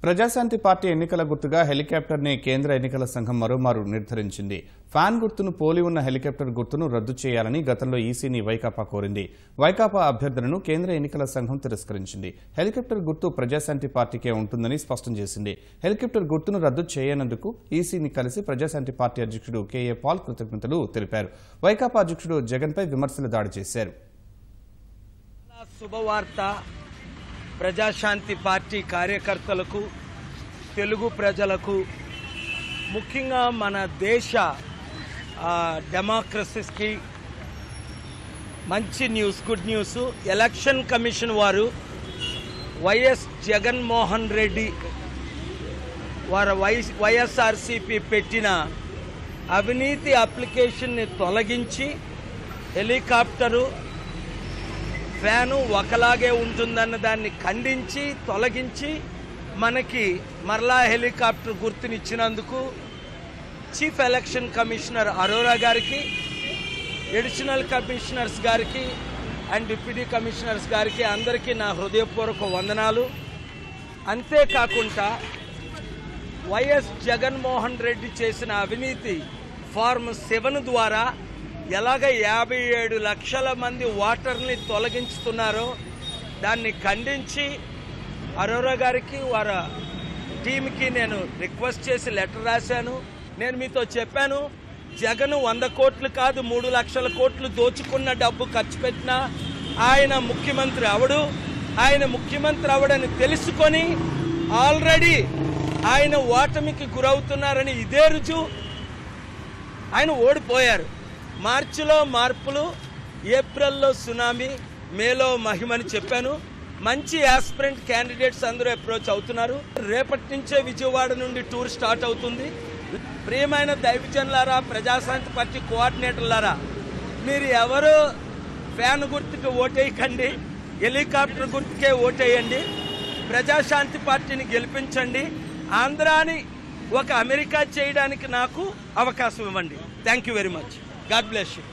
Praja Shanti party ఎన్నికల గుర్తుగా హెలికాప్టర్ని కేంద్ర ఎన్నికల సంఘం మరోమారు నిర్ధారించింది. ఫ్యాన్ గుర్తును పోలి ఉన్న హెలికాప్టర్ గుర్తును రద్దు చేయాలని గతంలో ఈసీని వైకాపా కోరింది. వైకాపా అభ్యర్థనను కేంద్ర ఎన్నికల సంఘం తిరస్కరించింది. హెలికాప్టర్ గుర్తు ప్రజాశాంతి పార్టీకే ఉంటుందని స్పష్టం చేసింది. హెలికాప్టర్ గుర్తును రద్దు చేయనందుకు ఈసీని కలిసి ప్రజాశాంతి పార్టీ అధ్యక్షుడు కేఏ పాల్ కృతజ్ఞతలు తెలిపారు. వైకాపా అధ్యక్షుడు జగన్పై విమర్శల దాడి చేశారు. శుభవార్త ప్రజాశాంతి పార్టీ కార్యకర్తలకు, తెలుగు ప్రజలకు, ముఖ్యంగా మన దేశ డెమోక్రసీకి మంచి news, good news. Election commission వారు వైఎస్ జగన్మోహన్ రెడ్డి వారు వైఎస్ఆర్సీపీ పెట్టిన అవినీతి అప్లికేషన్ని తొలగించి హెలికాప్టరు ఫ్యాను ఒకలాగే ఉంటుందన్న దాన్ని ఖండించి తొలగించి మనకి మరలా హెలికాప్టర్ గుర్తునిచ్చినందుకు చీఫ్ ఎలక్షన్ కమిషనర్ అరోరా గారికి, అడిషనల్ కమిషనర్స్ గారికి అండ్ డిప్యూటీ కమిషనర్స్ గారికి అందరికీ నా హృదయపూర్వక వందనాలు. అంతేకాకుండా వైఎస్ జగన్మోహన్ రెడ్డి చేసిన అవినీతి ఫార్మ్ 7 ద్వారా ఎలాగ 57 లక్షల మంది ఓటర్ని తొలగించుతున్నారో దాన్ని ఖండించి అరోరా గారికి, వారి టీంకి నేను రిక్వెస్ట్ చేసి లెటర్ రాశాను. నేను మీతో చెప్పాను, జగన్ 100 కోట్లు కాదు 3 లక్షల కోట్లు దోచుకున్న డబ్బు ఖర్చు పెట్టినా ఆయన ముఖ్యమంత్రి అవడు. ఆయన ముఖ్యమంత్రి అవడని తెలుసుకొని ఆల్రెడీ ఆయన ఓటమికి గురవుతున్నారని ఇదే రుజువు. ఆయన ఓడిపోయారు. మార్చిలో మార్పులు, ఏప్రిల్లో సునామీ, మేలో మహిమని చెప్పాను. మంచి యాస్పిరెంట్ క్యాండిడేట్స్ అందరూ అప్రోచ్ అవుతున్నారు. రేపటి నుంచే విజయవాడ నుండి టూర్ స్టార్ట్ అవుతుంది. ప్రియమైన దైవజనులారా, ప్రజాశాంతి పార్టీ కోఆర్డినేటర్లారా, మీరు ఎవరు ఫ్యాన్ గుర్తుకు ఓటేయకండి, హెలికాప్టర్ గుర్తుకే ఓటేయండి. ప్రజాశాంతి పార్టీని గెలిపించండి. ఆంధ్రాని ఒక అమెరికా చేయడానికి నాకు అవకాశం ఇవ్వండి. Thank you very much. God bless you.